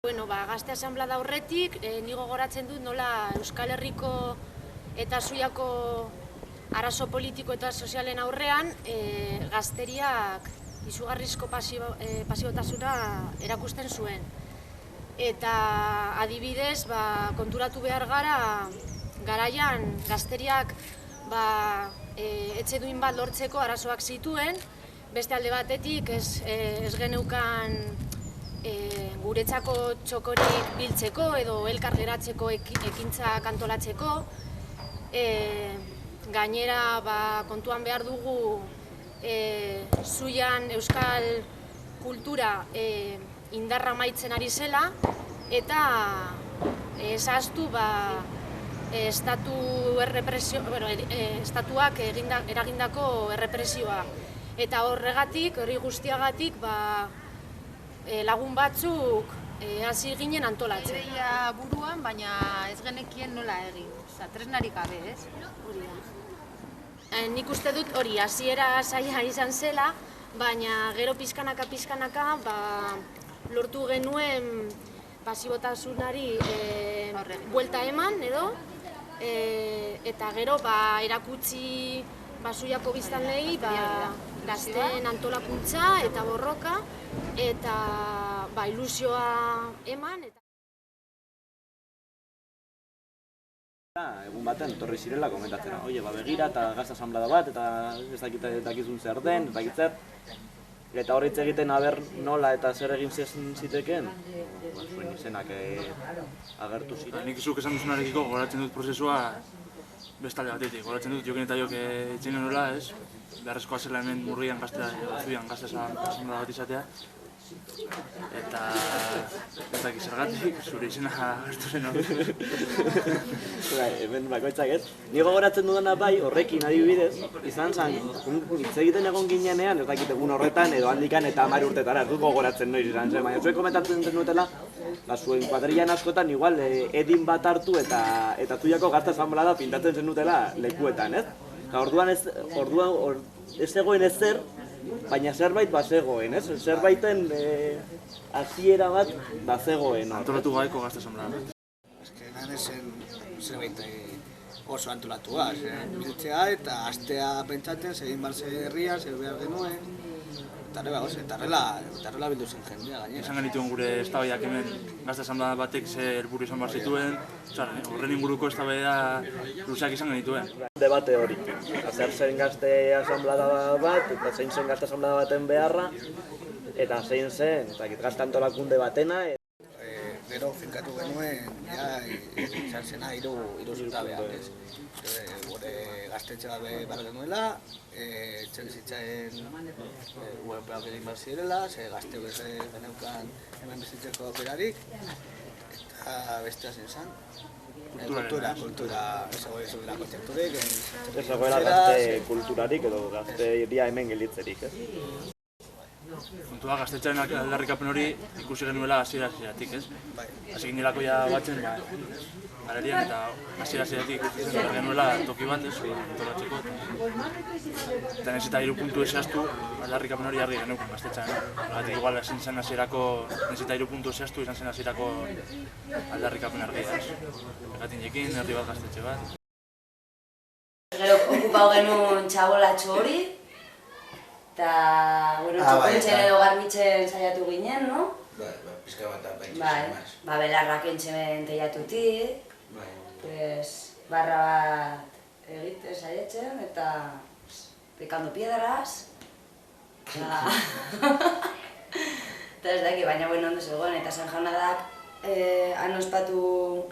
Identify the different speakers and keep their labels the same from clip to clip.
Speaker 1: Gazte asanblada horretik, ni gogoratzen dut nola Euskal Herriko eta Zuiako arazo politiko eta sozialen aurrean gazteriak izugarrizko pasiotasuna erakusten zuen. Eta adibidez, konturatu behar gara, garaian gazteriak etxe duin bat lortzeko arazoak zituen, beste alde batetik ez geneukan guretzako txokorik biltzeko edo elkar geratzeko ekintzak antolatzeko. Gainera kontuan behar dugu Zuian euskal kultura indarra maitzen ari zela eta zehaztu estatuak eragindako errepresioa. Eta horregatik, hori guztiagatik, lagun batzuk hasi ginen antolatzen.
Speaker 2: Ideia buruan, baina ez genekien nola egin, tresnarik gabe, ez?
Speaker 1: Hori da. Nik uste dut hori hasiera zaila izan zela, baina gero pizkanaka lortu genuen pasibotasunari buelta eman edo, eta gero erakutsi Zuiako biztanleei gazteen antolakuntza eta borroka eta ilusioa eman.
Speaker 3: Egun baten etorri zirela komentatzera, begira eta gazte asanblada bat eta ez dakizun zer den, ez dakitzer. Eta horretz egiten aber nola eta zer egin zitekeen, zuen izenak agertu ziren.
Speaker 4: Nik zuk esan duzunarekiko goratzen dut prozesua bestalde batetik. Goratzen dut jokin eta jok etxeinen nola, ez? Beharrezkoa zela hemen Murgian Zuian gazte asanblada bat izatea. Eta ez dakit zergatik, zure izena agertu zen hori.
Speaker 3: Hemen bakoitzak ez. Ni gogoratzen dudana horrekin adibidez, izan zen, hitz egiten egon ginenean, ez dakit egun horretan edo handikan eta 10 urtetara, ez dut gogoratzen noiz izan zen, baina zuek komentatzen zenutela, zuen kuadrillan askotan igual edin bat hartu eta Zuiako gazte asanblada pintatzen zenutela lekuetan, ez? Orduan ez zegoen ezer, baina zerbait bazegoen, ez? Zerbaiten hasiera bat bazegoen.
Speaker 4: Antolatu gaiko gazte asanblada bat.
Speaker 5: Lan ezen zerbait oso antolatua, biltzea eta astea pentsatzen, zegin bar herria, zer behar genuen. Eta horrela bildu zen jendea gainera.
Speaker 4: Esan genituen gure eztabaidak hemen gazte asanblada batek zer helburu izan behar zituen, horren inguruko eztabaida luzeak izan genituen.
Speaker 3: Debate hori, zer zen gazte asanblada bat eta zein zen gazte asanblada baten beharra eta zein zen gazte antolakunde batena.
Speaker 5: Gero finkatu genuen, izan zena hiru zutabeak, ez? Gure gaztetxe bat behar genuela, etxebizitzaen UEPak egin behar zirela, gazte geneukan hemen bizitzeko aukerarik, eta bestea zen zen. Kultura, ez zegoela kontzepturik.
Speaker 3: Ez zegoela gazte kulturarik edo gazteria hemen gelitzerik, ez?
Speaker 4: Kontua gaztetxearen aldarrikapen hori ikusi genuela hasiera-hasieratik, ez? Hasi ginelako batzen galerian eta hasiera-hasieratik ikusi genuela toki bat, ez? Antolatzeko. Eta nahiz eta 3 puntu zehaztu, aldarrikapen hori argi geneukan gaztetxean. Horregatik igual ezin zen hasierako, nahiz eta 3 puntu zehaztu izan zen hasierako aldarrikapen argia, ez? Egatin jekin, herri bat gaztetxe bat.
Speaker 6: Gero okupau genuen txabolatxo hori, eta txokontzen edo garbitzen saiatu ginen, no?
Speaker 5: Pizka bat apaitxezen maz.
Speaker 6: Belarrak entxemen teiatutik, barra bat egiten saietzen eta picando piedras. Eta ez daki, baina ondo zegoen, eta San Jaunadak han ospatu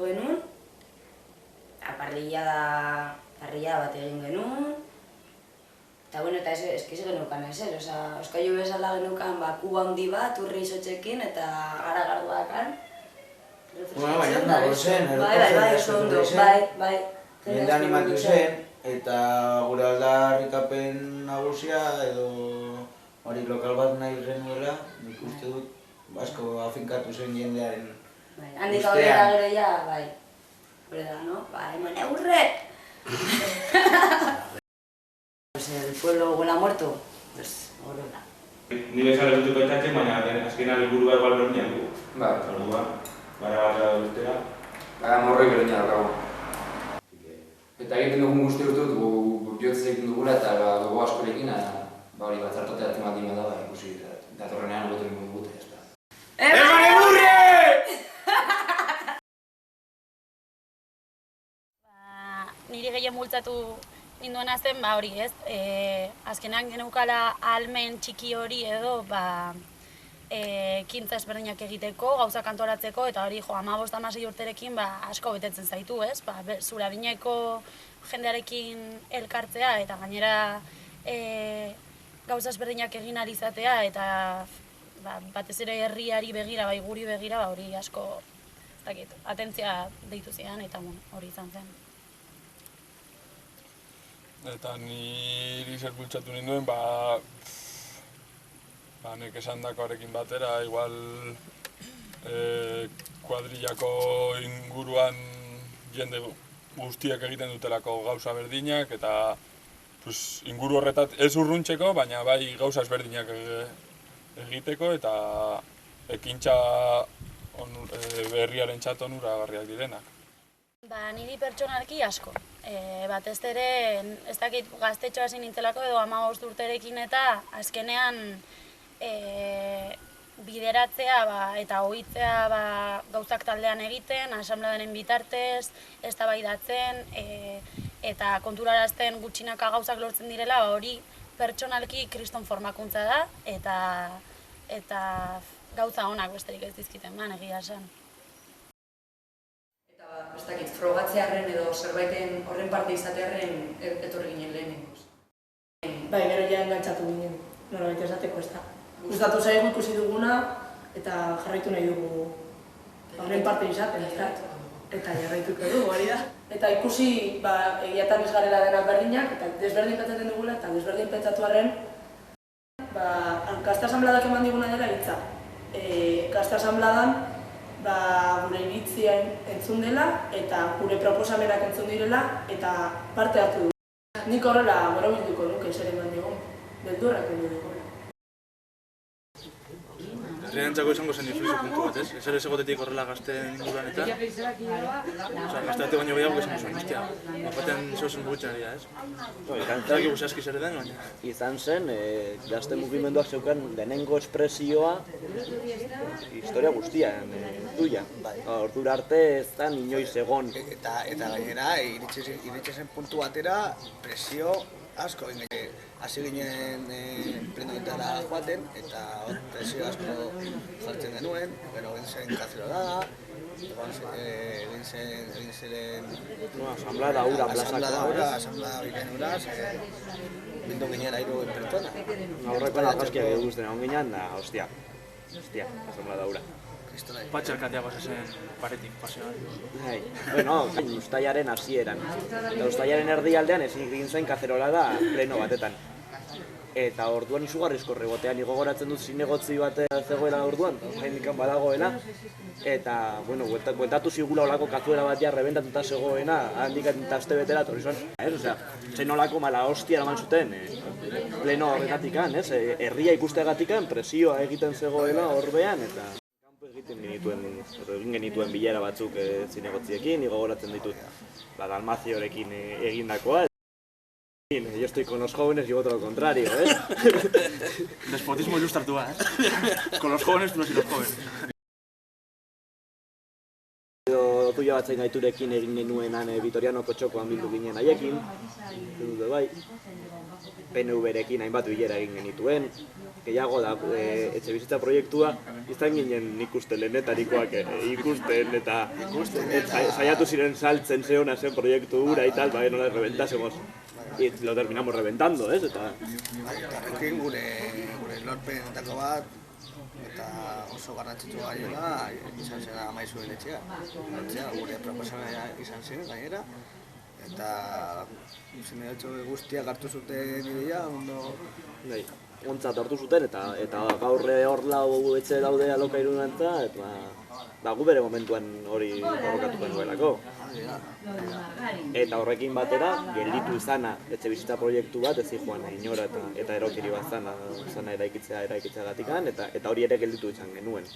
Speaker 6: genuen, parrilla bat egin genuen. Eta eskiz genukan ezer, Euskailu bezala genukan kuba handi bat, urri izotxekin eta gara-garduakan.
Speaker 7: Baina nago zen,
Speaker 6: oso ondo, bai.
Speaker 7: Jende animatu zen, eta gure aldarrikapen nagusia edo hori lokal bat nahi genuela, nik uste dut asko afinkatu zen jendearen
Speaker 6: ustean. Handik aurrera gero ja, bai. Hore da, no? Hemen eurrek! El pueblo huele a muerto, pues horrela.
Speaker 8: Ni bezala dut baitatzen, baina azkenan helburua igual berdinak dugu. Bai.
Speaker 7: Orduan, gara urtera.
Speaker 8: Morroi berdina daukagu. Eta egiten dugun guzti urtut, bihotz egiten dugula eta dugu askorekin, hori batzartotea tematik bada, ikusi datorrenean goten dugu gute, ez da.
Speaker 6: Eman egurre!
Speaker 9: Niri gehien bultzatu ninduena zen, hori ez, azkenean geneukala ahalmen txiki hori edo, ekintza ezberdinak egiteko, gauzak antolatzeko, eta hori 15-16 urterekin asko betetzen zaitu, ez? Zure adineko jendearekin elkartzea, eta gainera gauza ezberdinak egin ahal izatea, eta batez ere herriari begira, guri begira, hori asko, ez dakit, atentzia deitu zidan, eta hori izan zen.
Speaker 10: Eta niri zer bultzatu ninduen, nek esan dakoarekin batera, igual kuadrillako inguruan jende guztiak egiten dutelako gauza berdinak, eta inguru horretat ez urruntzeko, baina bai gauza ezberdinak egiteko, eta ekintza berriaren txat onuragarriak direnak.
Speaker 9: Niri pertsonalki asko. Batez ere, ez dakit gaztetxo hasi nintzelako edo 15 urterekin eta azkenean bideratzea eta ohitzea gauzak taldean egiten, asanbladaren bitartez, eztabaidatzen eta konturarazten gutxinaka gauzak lortzen direla, hori pertsonalki kriston formakuntza da eta gauza onak besterik ez dizkiten egia esan.
Speaker 6: Ez dakit, frogatzearen edo zerbaiten horren parte izatearen etorri ginen lehenengoz.
Speaker 11: Bai, gero ja engantzatu ginen, norbait esateko ez da. Gustatu zaigu ikusi duguna eta jarraitu nahi dugu horren parte izaten, ez da? Eta jarraituko dugu, hori da. Eta ikusi, egiatan ez garela denak berdinak, eta desberdin pentsatzen dugula, eta desberdin pentsatu arren, gazte asanbladak eman diguna dela hitza. Gazte asanbladan, gure iritzia entzun dela eta gure proposamenak entzun direla eta parte hartu dugu. Nik horrela borobilduko nuke zer eman digun, beldurrak egin dugu.
Speaker 4: Herriarentzako izango zen inflexio puntu bat, ez? Ezer ez egotetik horrela gazteen inguruan eta gazteate baino gehiago izango zuen, bestia. Bapaten zeusen burutzen ari da, ez? Zeraki guztiazki zer edan, baina?
Speaker 3: Izan zen, gazte mugimenduak zeukan lehenengo espresioa historia guztian duia. Ordura arte ez da inoiz egon.
Speaker 5: Eta gainera, iritsi zen puntu batera presio asko. Hasi ginen plenoetara joaten, eta presio asko jartzen genuen, gero egin zen kazerola, egin zen...
Speaker 3: Asamblada ura plazakoa,
Speaker 5: asamblada bikain uraz, bildu ginen 3 pertsona.
Speaker 3: Aurrekoan argazkiak eguzten egon ginen, da, hostia, asamblada ura.
Speaker 4: Patxalkatea pasazen paretik, pasean.
Speaker 3: Bueno, ustailaren hasieran. Eta ustailaren erdialdean ezin egin zen kazerola da pleno batetan. Eta orduan izugarrizko rebotean gogoratzen dut zinegotzi bat zegoela orduan, jaindikan badagoela. Eta, bueno, bueltatu zigula olako kazuela batia rebentatuta zegoena, handikan eta aste betera torri zuen. Osea, zen olako mala hostia eraman zuten pleno horretatikan, herria ikusteagatikan presioa egiten zegoela horbean, eta egin genituen bilera batzuk zinegotziekin, gogoratzen ditut Dalmaziorekin egindakoa. Yo estoy con los jóvenes y voto lo contrario, ¿eh?
Speaker 4: Despotismo ilustratua, ¿eh? Con los jóvenes, tú no los jóvenes.
Speaker 3: Tuia batzain gaiturekin egin genuenan Vitorianoko txokoan bildu ginen haiekin, bai. PNV-rekin hainbat bilera egin genituen. Gehiago da, etxebizitza proiektua, izan ginen ikusten lehenetarikoak ikusten eta saiatu ziren saltzen zeona zen proiektu hura y tal, no la reventásemos. Y lo terminamos reventando, ¿ez? Eta
Speaker 5: horrekin gure lorpenetako bat, eta oso garrantzitsua gainera, izan zen Amaizuen etxea. Gure proposamena izan zen gainera, eta guztiak hartu zuten ideia, ondo...
Speaker 3: Ontzat hartu zuten, eta gaur hor lau etxe daude alokairunantza, eta gu bere momentuan hori borrokatuko nuelako. Eta horrekin batera, gelditu izana etxebizitza proiektu bat, ez joan inora eta erokiri bat zana eraikitzeagatikan, eta hori ere gelditu izan genuen.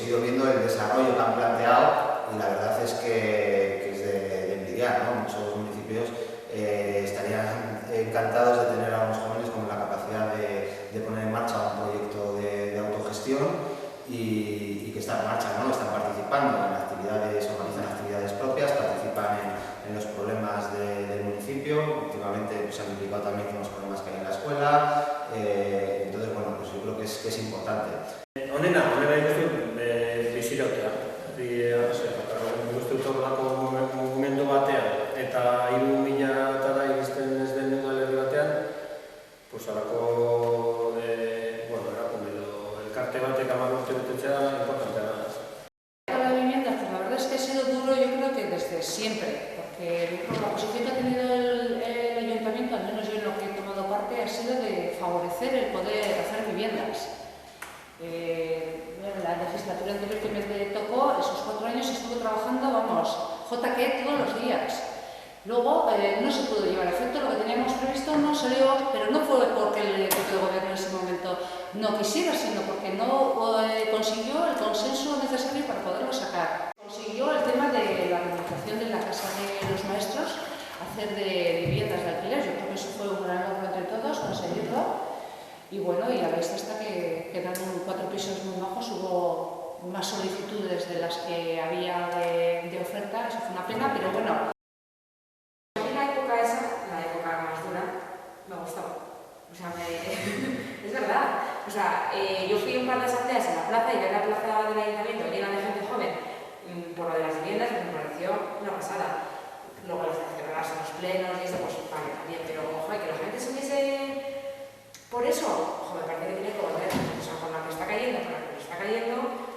Speaker 12: he ido viendo el desarrollo que han planteado y la verdad es que es de envidiar, ¿no? Muchos municipios estarían encantados de tener a unos jóvenes con la capacidad de poner en marcha un proyecto de autogestión y que están en marcha, ¿no? Están participando en actividades, organizan actividades propias, participan en los problemas del municipio. Últimamente se han implicado también con los problemas que hay en la escuela. Entonces, bueno, pues yo creo que es importante.
Speaker 13: Honena ikusten bizirautea. Ikusten horrelako mugimendu batean eta 3.000 iristen ez den udalerri batean, pues halako erakunde edo elkarte batek 10 urte betetzea importantea da.
Speaker 14: La vivienda, pues la verdad es que ha sido duro, yo creo que desde siempre, porque la posición que ha tenido el ayuntamiento, al menos yo en lo que he tomado parte, ha sido de favorecer el poder hacer viviendas. La legislatura anterior que me tocó, esos 4 años estuve trabajando, vamos, JQ todos los días. Luego no se pudo llevar a efecto, lo que teníamos previsto no salió, pero no fue porque el equipo de gobierno en ese momento no quisiera, sino porque no consiguió el consenso necesario para poderlo sacar. Consiguió el tema de la rehabilitación de la casa de los maestros, hacer de viviendas de alquiler. Yo creo que eso fue un gran logro entre todos, conseguirlo. Y bueno, y a la vista está que quedaron 4 pisos muy bajos, hubo más solicitudes de las que había de oferta, eso fue una pena, pero bueno.
Speaker 15: A mí la época esa, la época más dura, me gustó. O sea, es verdad. O sea, yo fui un par de asambleas en la plaza y ver la plaza del ayuntamiento llena de gente joven por lo de las viviendas me pareció una pasada. Luego las celebrarse en los plenos y eso, pues vale, también, pero ojo, que la gente se hubiese... Por eso, ojo, me parece que tiene que volver, o sea, por la que está cayendo,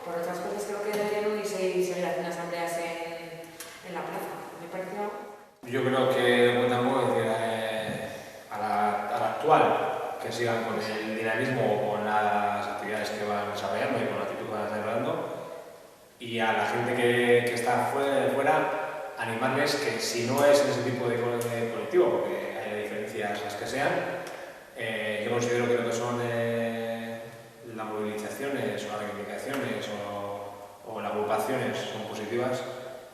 Speaker 15: por otras cosas creo que deberían unirse y seguir haciendo asambleas en la plaza. Me pareció...
Speaker 13: Yo creo que tampoco decir a la actual que sigan con el dinamismo o con las actividades que van desarrollando y con la actitud que van desarrollando, y a la gente que está fuera, animarles que si no es en ese tipo de colectivo, porque hay diferencias las que sean, yo considero que lo que son las movilizaciones o las reivindicaciones o las agrupaciones son positivas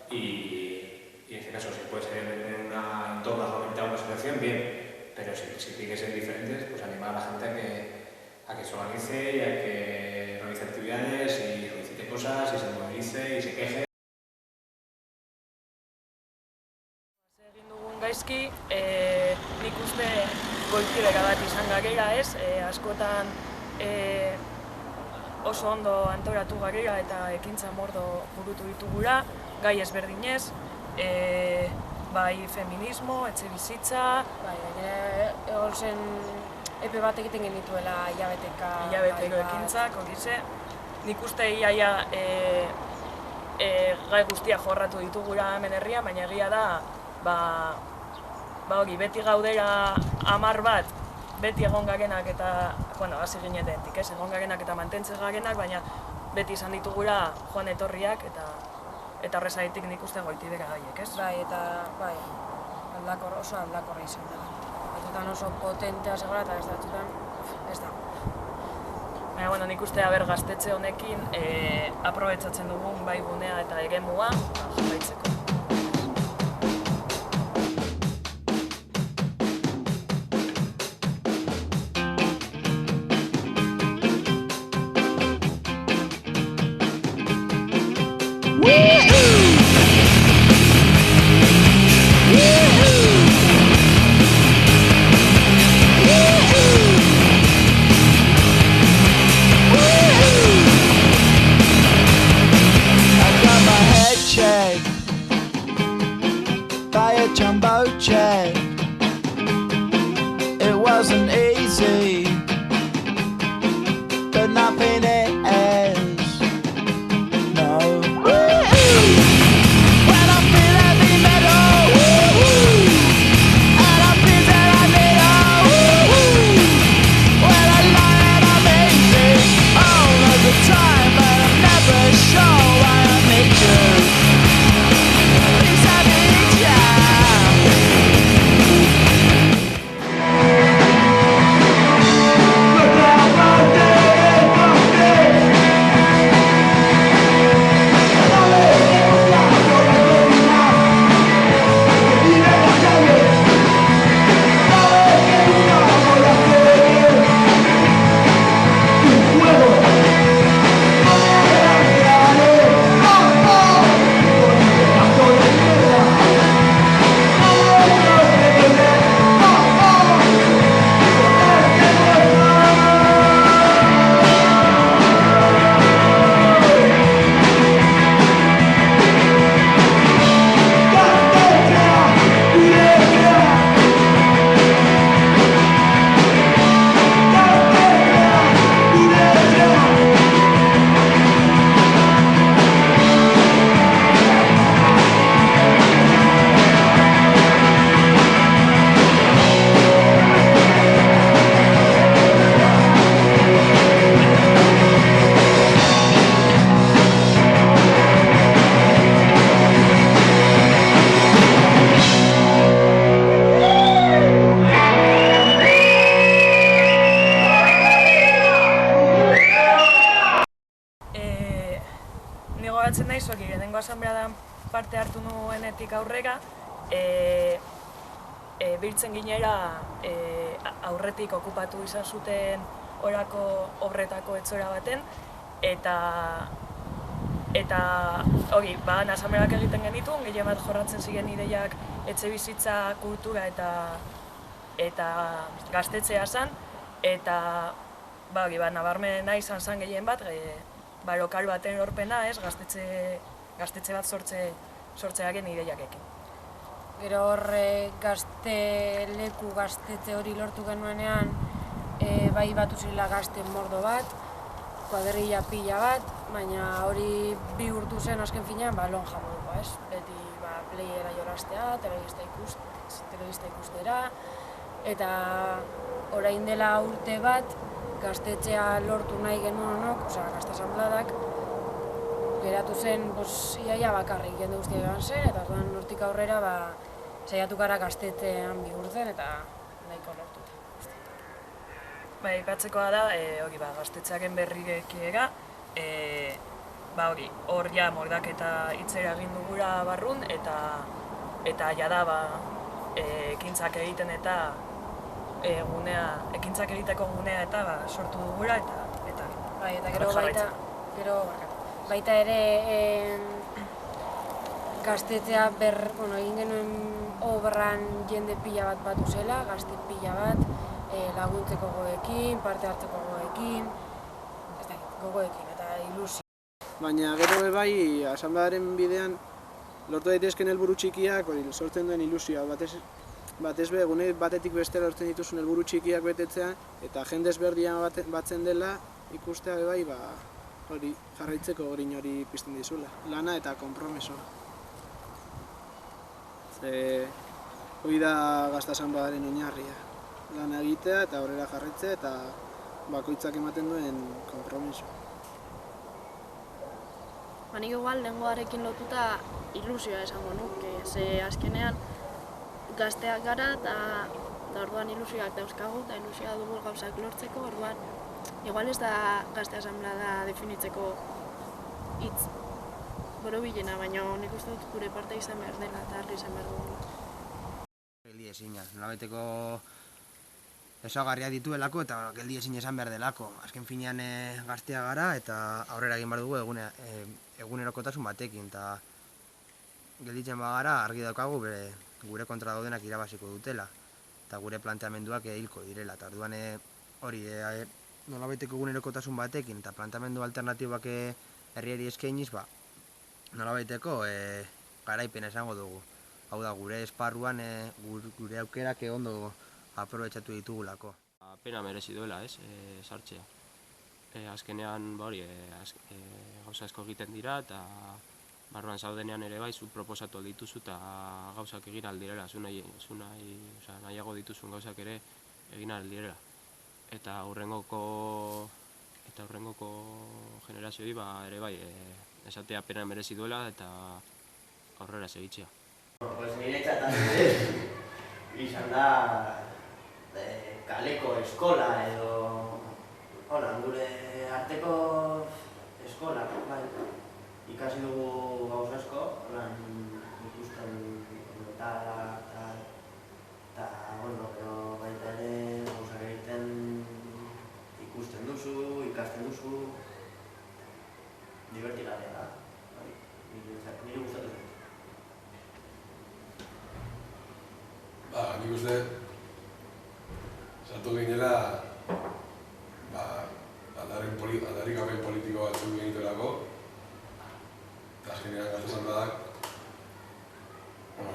Speaker 13: y en este caso si puede ser en un entorno solamente a una asociación, bien, pero si tiene que ser diferentes, pues animar a la gente a que se organice y a que realice actividades y solicite cosas y se movilice y se queje.
Speaker 16: Egin dugun gaizki, nik uste goikidera bat izan garela ez, askotan oso ondo antolatu garela eta ekintza mordo burutu ditugula, gai ezberdinez, bai feminismo, etxe bizitza...
Speaker 1: Hor zen epe bat egiten genituela
Speaker 16: hilabeteko ekintzak, horize. Nik uste iaia gai guztia jorratu ditugula hemen herrian, baina egia da, hori, beti gaudela 10 bat, beti egon garenak eta, hasi ginetetik, egon garenak eta mantentzen garenak, baina beti izan ditugula joan etorriak eta horrezaitik nik uste goitidera gaiek, ez?
Speaker 1: Bai, oso aldakorra izan dela. Batzutan oso potentea zegoela eta ez da.
Speaker 16: Baina, nik uste gaztetxe honekin aprobetxatzen dugun bai gunea eta eremua jarraitzeko.
Speaker 17: Jumbo jet. It wasn't easy, but nothing is. No.
Speaker 16: ni gogoratzen naiz, lehenengo asanbleadan parte hartu nuenetik aurrera, biltzen ginera aurretik okupatu izan zuten orako obretako etzora baten, eta hori, asanbleak egiten genituen, gehien bat jorratzen ziren ideiak etxe bizitza, kultura eta gaztetzea zen, eta nabarmena izan zen gehien bat, lokal baten lorpena, gaztetxe bat sortzearen ideiakekin.
Speaker 1: Gero hor gaztetxe hori lortu genuenean, bai batu zirela gazten mordo bat, kuadrilla pila bat, baina hori bihurtu zen azken finean lonja moduko, ez? Beti playera jolaztea, telebista ikustera, eta orain dela urte bat, gaztetxea lortu nahi genuenok, gazte asanbladak, geratu zen iaia bakarrik jende guztia joan zen, eta orduan hortik aurrera saiatu gara gaztetxean bihurtzen eta nahiko lortu.
Speaker 16: Aipatzekoa da, gaztetxearen berrirekiega, hor moldaketa hitzera egin dugula barrun, eta jada ekintzak egiten eta ekintzak egiteko gunea eta sortu dugula
Speaker 1: eta gero baita ere gaztetzea egin genuen obran jende pila bat batu zela, gazte pila bat, laguntzeko gogoekin, parte hartzeko gogoekin, eta ilusio.
Speaker 5: Baina gero bai, asanblearen bidean lortu daitezken helburu txikiak sortzen duen ilusioa. Batez be, egune batetik bestera lortzen dituzun helburu txikiak betetzea, eta jende ezberdian batzen dela ikustea bai, hori jarraitzeko gorin hori pizten dizula. Lana eta konpromisoa. Hori da gazte asanblearen oinarria. Lana egitea eta aurrera jarraitzea eta bakoitzak ematen duen konpromisoa.
Speaker 9: Nik igual lehengoarekin lotuta ilusioa esango nuke, ze azkenean gazteak gara eta orduan ilusioak dauzkagu eta ilusioa dugu gauzak lortzeko, orduan igual ez da gazte asanblea definitzeko hitz borobilena, baina nik uste dut gure parte izan behar dela eta argi izan behar dugu.
Speaker 18: Geldi ezina, nolabaiteko ezaugarriak dituelako eta geldi ezin esan behar delako. Azken finean gaztea gara eta aurrera egin behar dugu egunerokotasun batekin, eta gelditzen bagara argi daukagu gure kontra daudenak irabaziko dutela eta gure planteamenduak hilko direla, eta orduan hori nolabaiteko egunerokotasun batekin eta planteamendu alternatibak herriari eskainiz, nolabaiteko garaipena esango dugu. Hau da, gure esparruan gure aukerak ondo aprobetxatu ditugulako.
Speaker 19: Pena merezi duela, sartzea. Azkenean, gauza asko egiten dira, eta barruan zaudenean ere bai, zu proposatu dituzu eta gauzak egin aldirela, nahiago dituzun gauzak ere egin aldirela. Eta hurrengoko generazioei ere bai, esatea pena merezi duela eta aurrera segitzea.
Speaker 20: Niretzat izan da kaleko eskola edo gure arteko eskola, ikasi dugu gauz asko, ikusten eta baita ere gauzak egiten ikusten duzu, ikasten duzu, divertigarria da, nire gustatu zen.
Speaker 10: Nik uste, sartu ginela aldarrikapen politiko batzuk egitelako, eta azkenean gazte asanbleak,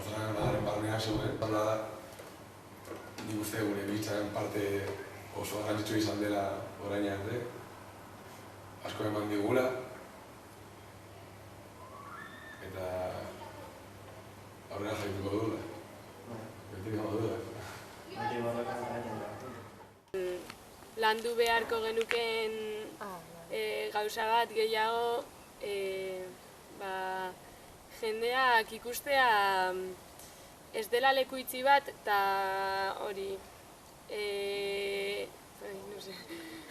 Speaker 10: asanblearen barneak zeuden. Nik uste gure bizitzaren parte oso garrantzitsua izan dela orain arte, asko eman digula, eta aurrera jarraituko dugula.
Speaker 21: Landu beharko genukeen gauza bat gehiago jendeak ikustea ez dela leku itxi bat eta hori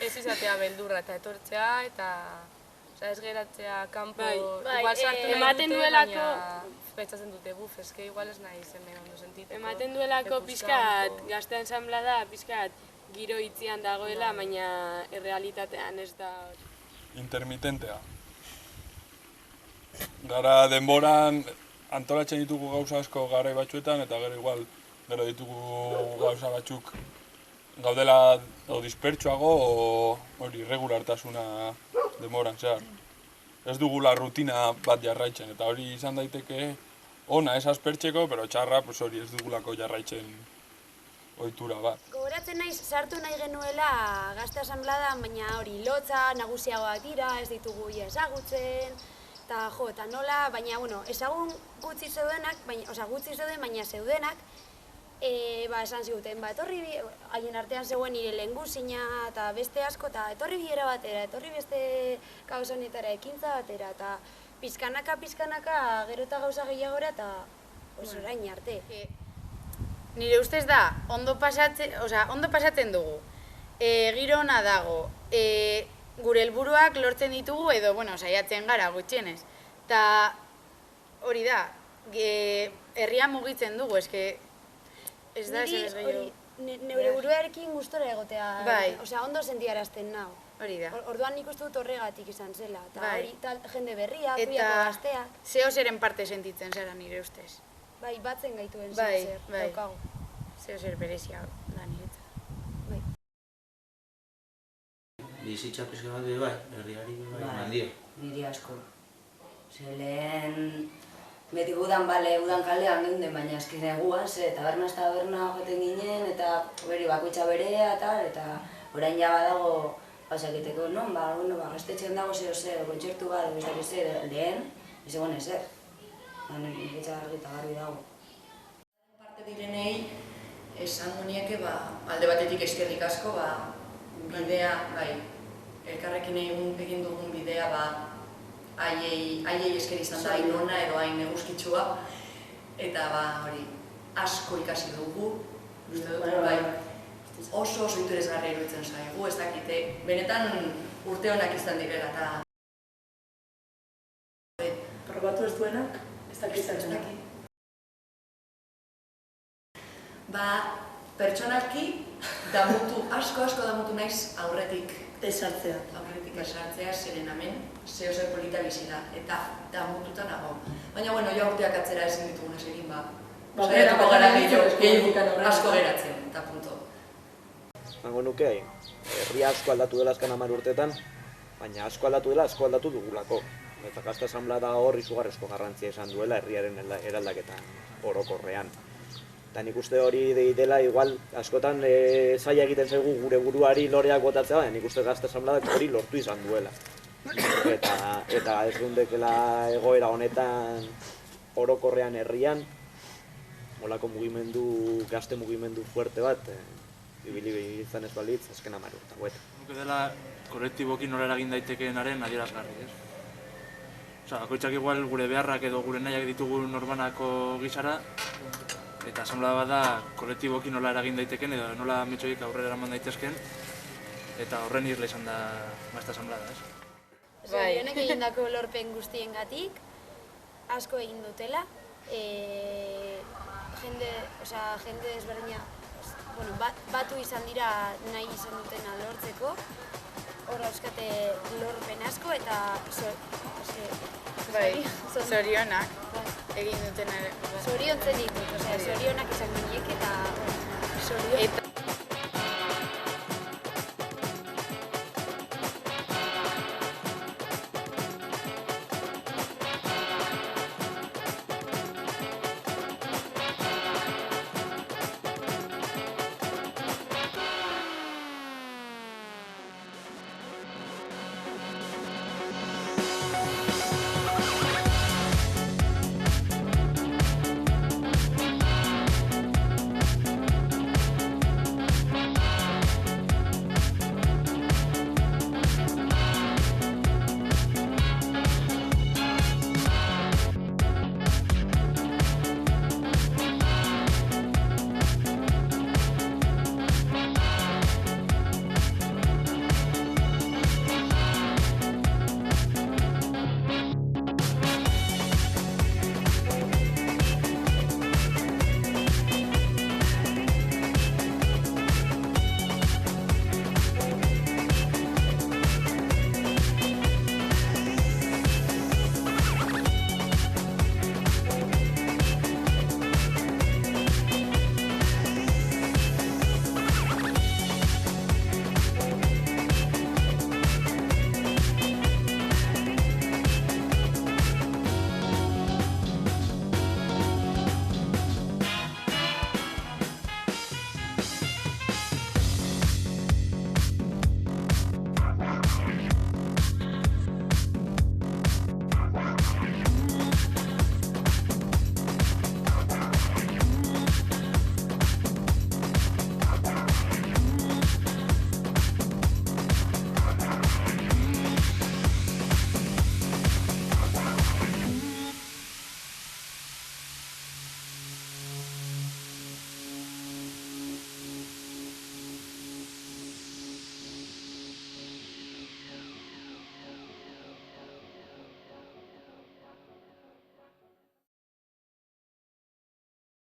Speaker 21: ez izatea beldurra eta etortzea eta
Speaker 2: Osa, ez geratzea kanpo,
Speaker 21: Bai,
Speaker 2: igual sartu nahi
Speaker 21: ematen
Speaker 2: dute,
Speaker 21: duelako-
Speaker 2: baina pentsatzen dute, eske igual ez nahi zen ondo sentiteko.
Speaker 21: Ematen duelako pixkat, gazte ensamblada pixkat giro hitzian dagoela, baina errealitatean ez da hori.
Speaker 10: Intermitentea. Gara denboran antolatzen ditugu gauza asko garai batzuetan, eta gero ditugu gauza batzuk gaudela o dispertsuago o hori irregulartasuna denboran zehar. Ez dugula rutina bat jarraitzen, eta hori izan daiteke ona ez aspertzeko, pero txarra hori ez dugulako jarraitzen ohitura bat.
Speaker 22: Gogoratzen naiz, sartu nahi genuela gazte asanbladan, baina hori lotza, nagusiagoak dira, ez ditugu ezagutzen, eta nola, baina, ezagun gutxi zeudenak, baina zeudenak, esan ziguten, etorri haien artean zegoen nire lehengusina eta beste asko, eta etorri bilera batera, etorri beste gauza honetara ekintza batera, eta pizkanaka, gero eta gauza gehiagora, eta orain arte.
Speaker 23: Nire ustez da, ondo pasatzen dugu, giro ona dago, gure helburuak lortzen ditugu edo, saiatzen gara gutxienez. Eta hori da, herria mugitzen dugu, eske ez da ez gehiago.
Speaker 22: Neure buruarekin gustora egotea,
Speaker 23: Bai.
Speaker 22: Ondo sentiarazten nau.
Speaker 23: Hori da.
Speaker 22: Orduan nik uste dut horregatik izan zela, eta
Speaker 23: Bai.
Speaker 22: hori jende berria,
Speaker 23: Eta
Speaker 22: zuiako gazteak.
Speaker 23: zeo zeren parte sentitzen zara nire ustez.
Speaker 22: Bai, batzen gaituen
Speaker 23: Bai,
Speaker 22: zer
Speaker 23: bai.
Speaker 22: daukagu.
Speaker 23: Zeo zer berezia da niretzat.
Speaker 7: Bizitza pizka bat bai, herriari bai, mandio.
Speaker 6: Niri asko. Ze lehen betiko udan kalean geunden, baina azken eguan, taberna joten ginen, eta bakoitza berea, eta orain ja badago pasaketeko, non, gaztetxean dago zer, kontzertu bat, bezak zer, lehen, ez egon ezer. Niretza eta garbi dago.
Speaker 11: Parte direnei, esango nieke, alde batetik eskerrik asko, bidea, elkarrekin egin dugun bidea, haiei esker izan da, hain ona edo hain eguzkitsua, eta hori asko ikasi dugu, oso interesgarria iruditzen zaigu, ez dakite, benetan urte honak izan direla, eta probatu ez duenak, ez dakit. Pertsonalki, asko damutu naiz aurretik esartzea. Aurretik esartzea, zeren hemen, zeo zer polita bizi da, eta damututa nago. Baina, ja urteak atzera ezin ditugunez egin, saiatuko gara gehiago asko geratzen, eta punto.
Speaker 3: Zango nuke, herria asko aldatu dela azken 10 urteetan, baina asko aldatu dugulako. Eta gazte asanblada hor izugarrizko garrantzia esan duela herriaren eraldaketan orokorrean. Eta nik uste hori dela, igual, askotan zaila egiten zaigu gure buruari loreak botatzea, baina nik uste gazte asanbladak hori lortu izan duela. Eta ez dundekela egoera honetan orokorrean herrian, holako gazte mugimendu fuerte bat, ibili izan ez balitz, azken 10 urte hauetan.
Speaker 4: Nuke dela, kolektiboki nola eragin daitekeenaren adierazgarri, ez? Osa, bakoitzak igual gure beharrak edo gure nahiak ditugu norbanako gisara, eta asanblada bat da kolektiboki nola eragin daiteken edo nola metxoik aurrera eraman daitezken, eta horren irle izan da esta asanblada, ez?
Speaker 22: Zorionek egindako lorpen guztiengatik, asko egin dutela, jende desberdina, batu izan dira nahi izan dutena lortzeko, hor dauzkate lorpen asko eta
Speaker 23: zorionak egin duten ere.
Speaker 22: Zoriontzen ditut, zorionak izan giniek eta